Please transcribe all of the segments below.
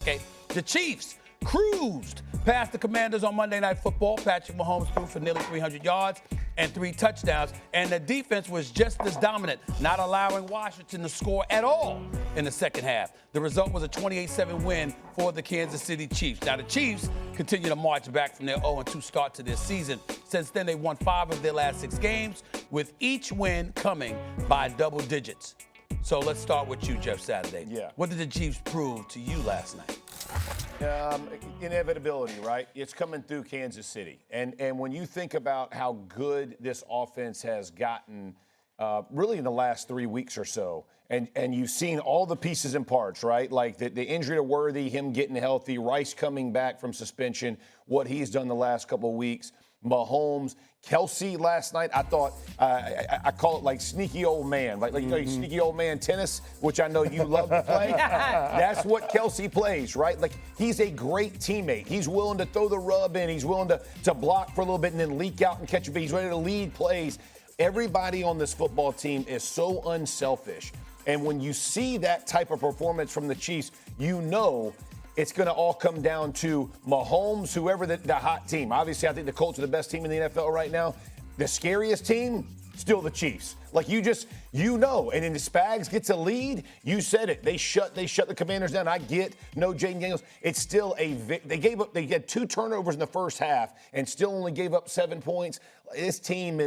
Okay, the Chiefs cruised past the Commanders on Monday Night Football. Patrick Mahomes threw for nearly 300 yards and 3 touchdowns, and the defense was just as dominant, not allowing Washington to score at all in the second half. The result was a 28-7 win for the Kansas City Chiefs. Now, the Chiefs continue to march back from their 0-2 start to this season. Since then, they won 5 of their last 6 games, with each win coming by double digits. So let's start with you, Jeff Saturday. Yeah. What did the Chiefs prove to you last night? Inevitability, right? It's coming through Kansas City. And when you think about how good this offense has gotten really in the last 3 weeks or so, and you've seen all the pieces and parts, right? Like the injury to Worthy, him getting healthy, Rice coming back from suspension, what he's done the last couple of weeks, Mahomes, Kelsey last night, I thought, I call it like sneaky old man, like sneaky old man tennis, which I know you love to play. That's what Kelsey plays, right? Like, he's a great teammate. He's willing to throw the rub in. He's willing to block for a little bit and then leak out and catch a beat. He's ready to lead plays. Everybody on this football team is so unselfish. And when you see that type of performance from the Chiefs, you know it's going to all come down to Mahomes, whoever the hot team. Obviously, I think the Colts are the best team in the NFL right now. The scariest team, still the Chiefs. Like, you know. And then the Spags gets a lead. You said it. They shut the Commanders down. I get no Jayden Daniels. It's still they had 2 turnovers in the first half and still only gave up 7 points. This team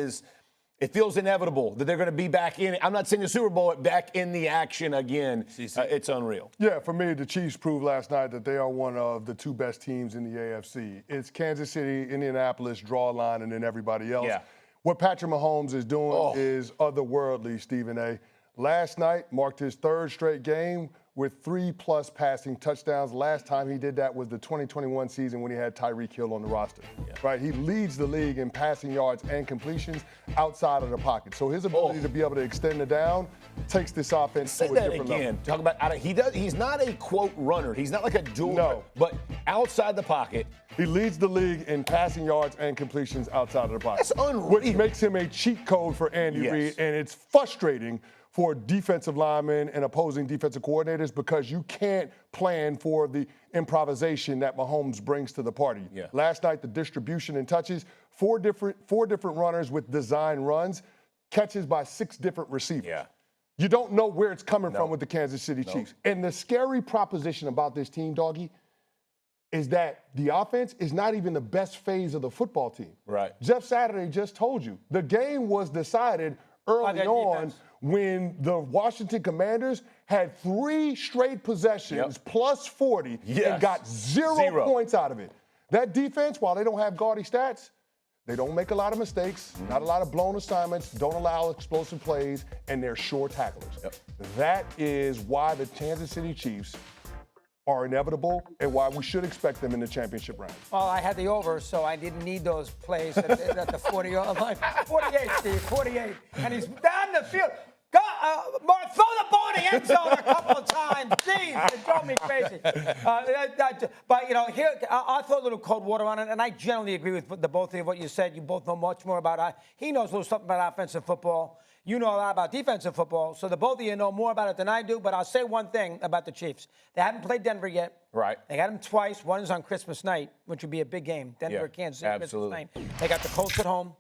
it feels inevitable that they're going to be back in it. I'm not saying the Super Bowl, but back in the action again. It's unreal. Yeah, for me, the Chiefs proved last night that they are one of the 2 best teams in the AFC. It's Kansas City, Indianapolis, draw a line, and then everybody else. Yeah. What Patrick Mahomes is doing is otherworldly, Stephen A. Last night marked his 3rd straight game with 3+ passing touchdowns. Last time he did that was the 2021 season when he had Tyreek Hill on the roster. Yeah. Right? He leads the league in passing yards and completions outside of the pocket. So his ability to be able to extend it down takes this offense to a different level. Talk about he's not a quote runner. He's not like a dual. No. But outside the pocket, he leads the league in passing yards and completions outside of the pocket. That's unreal. Which makes him a cheat code for Andy Reid, and it's frustrating for defensive linemen and opposing defensive coordinators because you can't plan for the improvisation that Mahomes brings to the party. Yeah. Last night, the distribution and touches, four different runners with design runs, catches by 6 different receivers. Yeah. You don't know where it's coming from with the Kansas City Chiefs. And the scary proposition about this team, Doggy, is that the offense is not even the best phase of the football team. Right. Jeff Saturday just told you. The game was decided early on when the Washington Commanders had 3 straight possessions plus 40 and got zero points out of it. That defense, while they don't have gaudy stats, they don't make a lot of mistakes, not a lot of blown assignments, don't allow explosive plays, and they're sure tacklers. That is why the Kansas City Chiefs are inevitable and why we should expect them in the championship round. Well, I had the over, so I didn't need those plays at the 40-yard line. 48, Steve, 48. And he's down the field. Go, Mark, throw the ball in the end zone a couple of times. Jeez, it drove me crazy. But, here, I'll throw a little cold water on it, and I generally agree with the both of you, what you said. You both know much more about it. He knows a little something about offensive football. You know a lot about defensive football, so the both of you know more about it than I do, but I'll say one thing about the Chiefs. They haven't played Denver yet. Right. They got them twice. One is on Christmas night, which would be a big game. Denver, Kansas City, Christmas night. They got the Colts at home,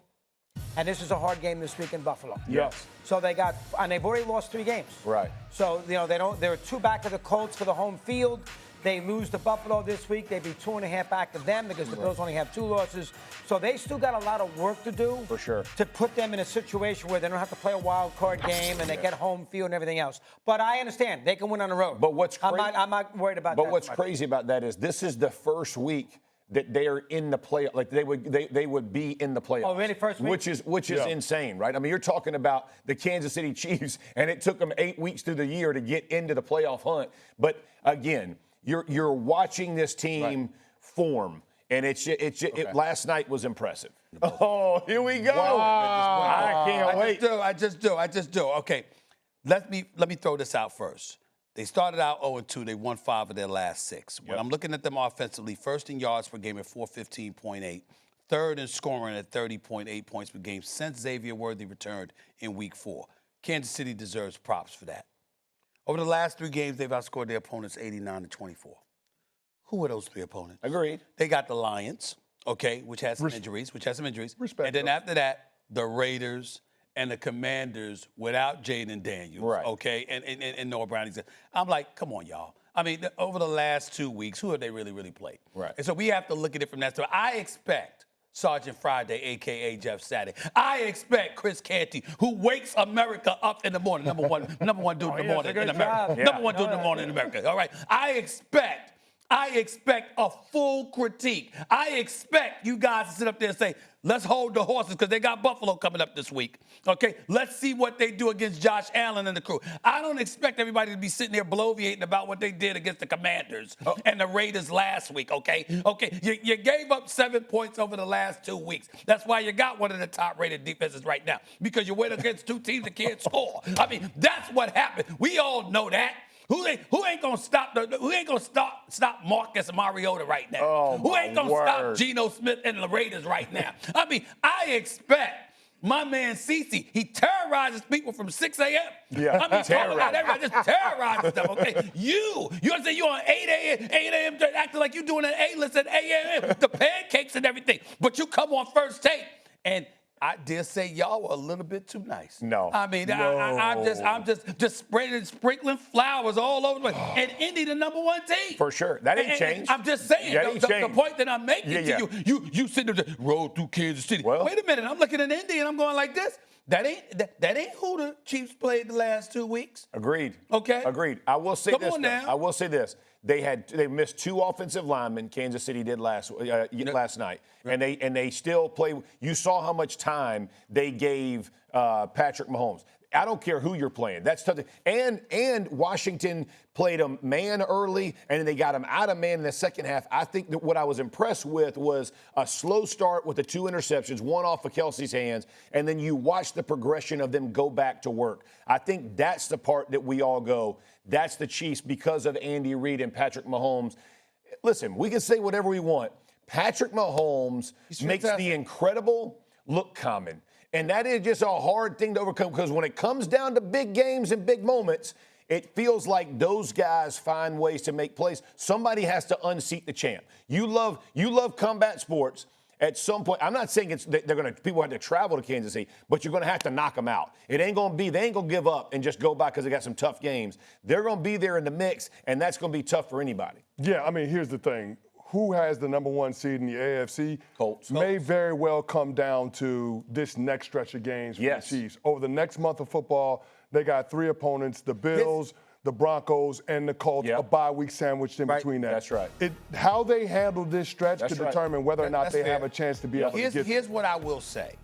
and this is a hard game this week in Buffalo. Yes. So they've already lost 3 games. Right. So, they're 2 back of the Colts for the home field. They lose to Buffalo this week. They'd be 2.5 back of them because the Bills only have 2 losses. So they still got a lot of work to do. For sure. To put them in a situation where they don't have to play a wild card game and they get home field and everything else. But I understand. They can win on the road. But what's I'm not worried about that. But what's crazy about that is this is the first week that they are in the play, like they would be in the playoffs. Oh, really? First week? Which is insane, right? I mean, you're talking about the Kansas City Chiefs, and it took them 8 weeks through the year to get into the playoff hunt. But again, you're watching this team form, and last night was impressive. Oh, here we go! Wow. I can't wait. I just do. Okay, let me throw this out first. They started out 0-2. They won 5 of their last 6. When I'm looking at them offensively, first in yards per game at 415.8, third in scoring at 30.8 points per game since Xavier Worthy returned in Week 4. Kansas City deserves props for that. Over the last 3 games, they've outscored their opponents 89-24. who are those 3 opponents? Agreed. They got the Lions, okay, which has some injuries. Respect, and then though. after that, the Raiders and the Commanders without Jayden Daniels, Right. okay, and Noah Brown. I'm like, come on, y'all. I mean, over the last 2 weeks, who have they really played? Right. And so we have to look at it from that standpoint. I expect Sergeant Friday, a.k.a. Jeff Saturday. I expect Chris Canty, who wakes America up in the morning, number one dude in the morning in America. Yeah. Number one dude in the morning in America, all right? I expect a full critique. I expect you guys to sit up there and say, let's hold the horses because they got Buffalo coming up this week. Okay, let's see what they do against Josh Allen and the crew. I don't expect everybody to be sitting there bloviating about what they did against the Commanders and the Raiders last week, okay? Okay, you gave up 7 points over the last 2 weeks. That's why you got one of the top-rated defenses right now, because you went against 2 teams that can't score. I mean, that's what happened. We all know that. Who ain't gonna stop Marcus Mariota right now? Oh, who ain't gonna stop Geno Smith and the Raiders right now? I mean, I expect my man CeCe, he terrorizes people from 6 a.m. Yeah, I mean, talking about everybody just terrorizes them, okay? You understand, you on 8 a.m. acting like you doing an A-list at 8 a.m. The pancakes and everything, but you come on First Take and I dare say y'all were a little bit too nice. No. I mean, I'm just sprinkling flowers all over the place. And Indy, the number 1 team. For sure. That ain't changed. I'm just saying, the point that I'm making to you sitting there, roll through Kansas City. Well, wait a minute, I'm looking at Indy and I'm going like this. That ain't who the Chiefs played the last 2 weeks. Agreed. Okay. Agreed. I will say Come this. on now. I will say this. They missed 2 offensive linemen. Kansas City did last night, and they still play. You saw how much time they gave Patrick Mahomes. I don't care who you're playing. That's tough. And Washington played him man early, and then they got him out of man in the second half. I think that what I was impressed with was a slow start with the 2 interceptions, one off of Kelsey's hands, and then you watch the progression of them go back to work. I think that's the part that we all go, that's the Chiefs because of Andy Reid and Patrick Mahomes. Listen, we can say whatever we want. Patrick Mahomes makes the incredible look common. And that is just a hard thing to overcome because when it comes down to big games and big moments, it feels like those guys find ways to make plays. Somebody has to unseat the champ. You love combat sports. At some point, I'm not saying people have to travel to Kansas City, but you're going to have to knock them out. They ain't going to give up and just go by because they got some tough games. They're going to be there in the mix, and that's going to be tough for anybody. Yeah, I mean, here's the thing. Who has the number 1 seed in the AFC Colts. may very well come down to this next stretch of games for the Chiefs. Over the next month of football, they got 3 opponents, the Bills, the Broncos, and the Colts, a bye week sandwiched in between that. That's right. How they handle this stretch to determine whether or not they have a chance to be able to get Here's what I will say.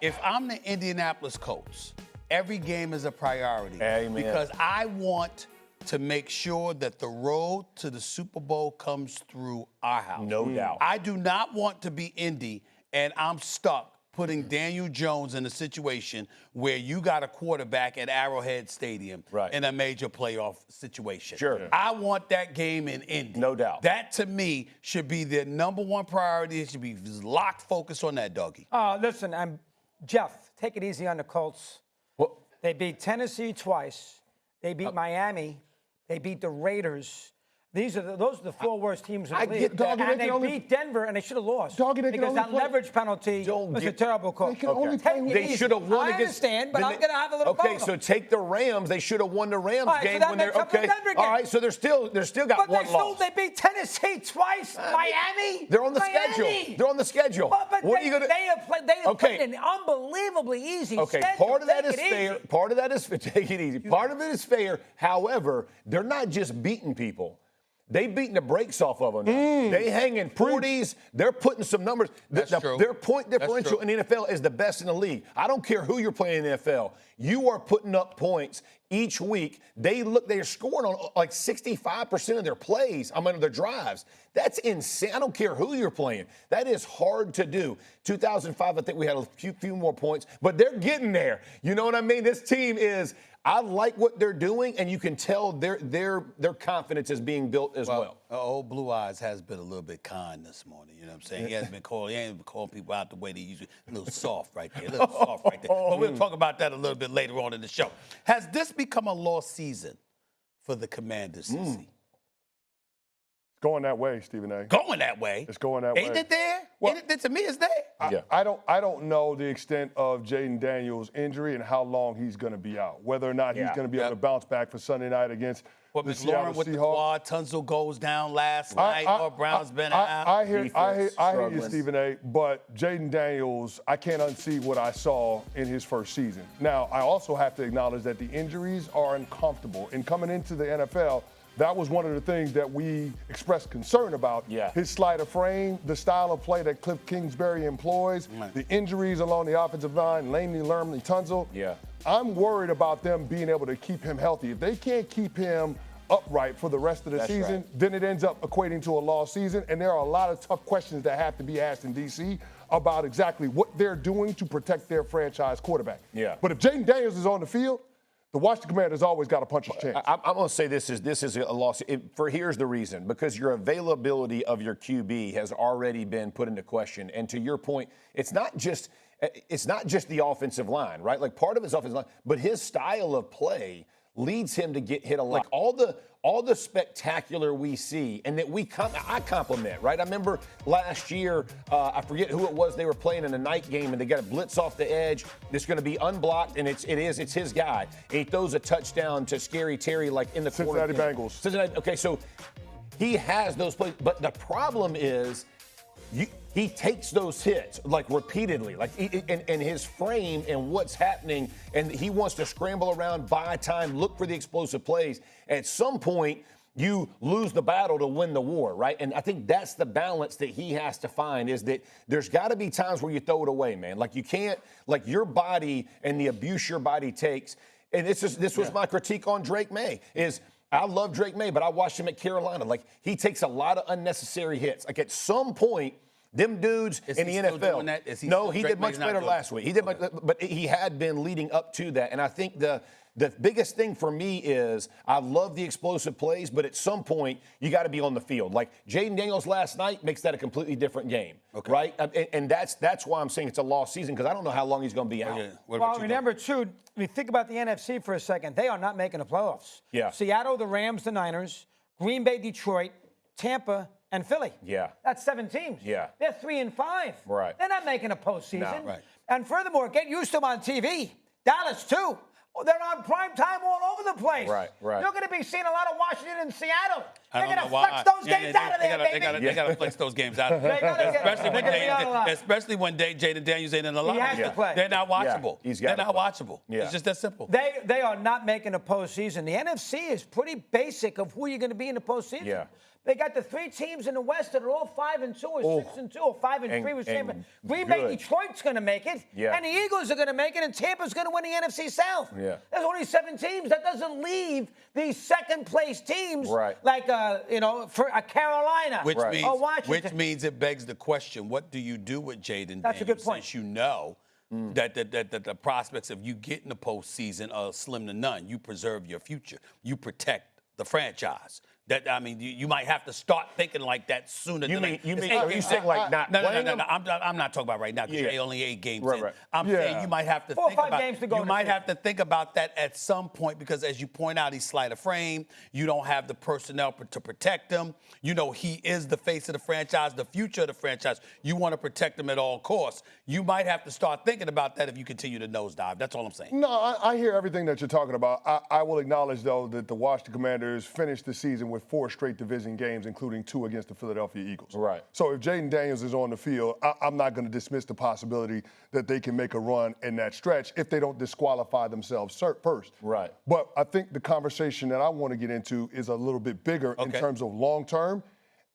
If I'm the Indianapolis Colts, every game is a priority. Amen. Because I want to make sure that the road to the Super Bowl comes through our house. No doubt. I do not want to be Indy and I'm stuck putting Daniel Jones in a situation where you got a quarterback at Arrowhead Stadium in a major playoff situation. Sure. I want that game in Indy. No doubt. That, to me, should be their number 1 priority. It should be locked focus on that, doggy. Listen, Jeff, take it easy on the Colts. Well, they beat Tennessee twice. They beat Miami. They beat the Raiders. Those are the 4 worst teams in the league. And they beat Denver, and they should have lost. Because that leverage penalty was a terrible call. They should have won against. I understand, but I'm going to have a little Okay, so take the Rams. They should have won the Rams game when they're okay. All right, so they're still got one loss. They beat Tennessee twice. Miami. They're on the schedule. They're on the schedule. But what are you going to? They have played an unbelievably easy schedule. Part of that is fair. Part of that is take it easy. Part of it is fair. However, they're not just beating people. They beating the brakes off of them. They hanging 40s. They're putting some numbers. Their point differential in the NFL is the best in the league. I don't care who you're playing in the NFL. You are putting up points each week. They're scoring on like 65% of their plays. Their drives. That's insane. I don't care who you're playing. That is hard to do. 2005, I think we had a few more points, but they're getting there. You know what I mean? This team is. I like what they're doing, and you can tell their confidence is being built as well. Old Blue Eyes has been a little bit kind this morning. You know what I'm saying? He ain't been calling people out the way they usually. A little soft right there. But we'll talk about that a little bit later on in the show. Has this become a lost season for the Commanders, CeCe? Going that way, Stephen A. Going that way. It's going that way. Ain't it there? Well, Ain't it, to me, it's there. I don't know the extent of Jayden Daniels' injury and how long he's going to be out. Whether or not he's going to be able to bounce back for Sunday night against But the Ms. Seattle Lauren with Seahawks. the quad, Tunsil goes down last night. Or Brown's been out. I hear you, struggling. Stephen A. But Jayden Daniels, I can't unsee what I saw in his first season. Now, I also have to acknowledge that the injuries are uncomfortable. And coming into the NFL, that was one of the things that we expressed concern about. Yeah. His slider frame, the style of play that Cliff Kingsbury employs, the injuries along the offensive line, Laney, Lerman, Tunsil. Yeah. I'm worried about them being able to keep him healthy. If they can't keep him upright for the rest of the season, then it ends up equating to a lost season. And there are a lot of tough questions that have to be asked in D.C. about exactly what they're doing to protect their franchise quarterback. Yeah. But if Jayden Daniels is on the field, the Washington Commanders always got a puncher's chance. I'm going to say this is a loss. Here's the reason. Because your availability of your QB has already been put into question. And to your point, it's not just the offensive line, right? Like part of his offensive line, but his style of play leads him to get hit a lot. Like all the spectacular we see and that I compliment, right? I remember last year, I forget who it was, they were playing in a night game and they got a blitz off the edge. It's going to be unblocked and it's his guy. And he throws a touchdown to Scary Terry like in the corner. Cincinnati Bengals. Cincinnati, okay, so he has those plays, but the problem is he takes those hits like repeatedly, like and his frame and what's happening, and he wants to scramble around, buy time, look for the explosive plays. At some point, you lose the battle to win the war, right? And I think that's the balance that he has to find, is that there's got to be times where you throw it away, man. Like you can't, like your body and the abuse your body takes. And this was my critique on Drake May is. I love Drake May, but I watched him at Carolina. Like, he takes a lot of unnecessary hits. Like, at some point, them dudes in the NFL. No, he did much better last week. He did much, but he had been leading up to that. And I think the biggest thing for me is I love the explosive plays, but at some point, you got to be on the field. Like, Jayden Daniels last night makes that a completely different game, right? And that's why I'm saying it's a lost season, because I don't know how long he's going to be out. Well, remember, too, when you think about the NFC for a second, they are not making the playoffs. Yeah. Seattle, the Rams, the Niners, Green Bay, Detroit, Tampa, and Philly. Yeah. That's 7 teams. Yeah. They're 3-5. Right. They're not making a postseason. No. Right. And furthermore, get used to them on TV. Dallas, too. Oh, they're on prime time all over the place. Right. You're going to be seeing a lot of Washington and Seattle. They're going to why. flex those games out of there, baby. They got to flex those games out of there. Especially when Jayden Daniels ain't in the lineup. He has to play. They're not watchable. They're not watchable. Yeah. It's just that simple. They are not making a postseason. The NFC is pretty basic of who you're going to be in the postseason. Yeah. They got the 3 teams in the West that are all 5-2 or 6-2 or 5-3 with champion. Green Bay, Detroit's going to make it, and the Eagles are going to make it, and Tampa's going to win the NFC South. Yeah. There's only 7 teams. That doesn't leave these second-place teams like for a Carolina Which or Washington. Which means it begs the question: what do you do with Jayden Daniels? That's a good point. Since you know that the prospects of you getting the postseason are slim to none. You preserve your future. You protect the franchise. You might have to start thinking like that sooner. You saying like not playing them? No. I'm not talking about right now because you're only 8 games in. Right. I'm saying you might have to 4 or think 5 about. games to go You might have to think about that at some point because, as you point out, he's slight of frame. You don't have the personnel to protect him. You know he is the face of the franchise, the future of the franchise. You want to protect him at all costs. You might have to start thinking about that if you continue to nosedive. That's all I'm saying. No, I hear everything that you're talking about. I will acknowledge, though, that the Washington Commanders finished the season with 4 straight division games, including 2 against the Philadelphia Eagles. Right. So if Jayden Daniels is on the field, I'm not going to dismiss the possibility that they can make a run in that stretch if they don't disqualify themselves first. Right. But I think the conversation that I want to get into is a little bit bigger in terms of long term.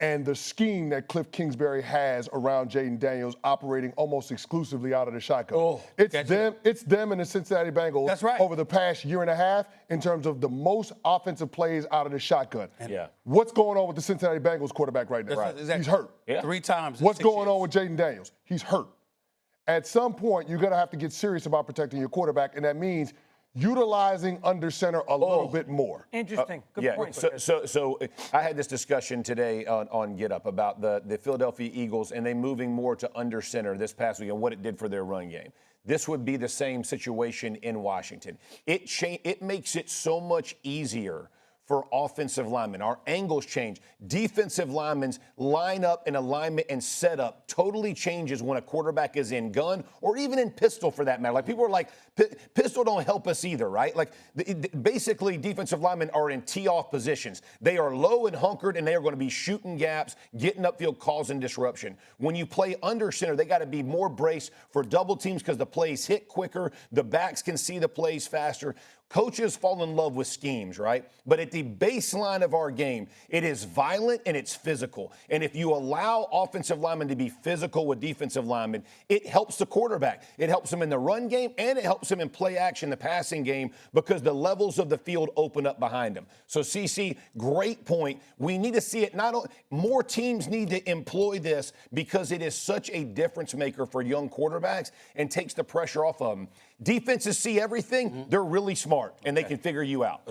And the scheme that Cliff Kingsbury has around Jayden Daniels operating almost exclusively out of the shotgun. It's them and the Cincinnati Bengals over the past year and a half in terms of the most offensive plays out of the shotgun. What's going on with the Cincinnati Bengals quarterback right now? He's hurt. 3 times. What's going on with Jayden Daniels? He's hurt. At some point, you're going to have to get serious about protecting your quarterback, and that means utilizing under center a little bit more. Interesting. Good point. So I had this discussion today on Get Up about the Philadelphia Eagles and they moving more to under center this past week and what it did for their run game. This would be the same situation in Washington. It makes it so much easier for offensive linemen. Our angles change. Defensive linemen line up in alignment and setup totally changes when a quarterback is in gun or even in pistol for that matter. Like people are like, pistol don't help us either, right? Like basically defensive linemen are in tee-off positions. They are low and hunkered and they are going to be shooting gaps, getting upfield, causing disruption. When you play under center, they got to be more braced for double teams because the plays hit quicker. The backs can see the plays faster. Coaches fall in love with schemes, right? But at the baseline of our game, it is violent and it's physical. And if you allow offensive linemen to be physical with defensive linemen, it helps the quarterback. It helps them in the run game and it helps them in play action, the passing game, because the levels of the field open up behind them. So, CC, great point. We need to see it. More teams need to employ this because it is such a difference maker for young quarterbacks and takes the pressure off of them. Defenses see everything. They're really smart, and they can figure you out.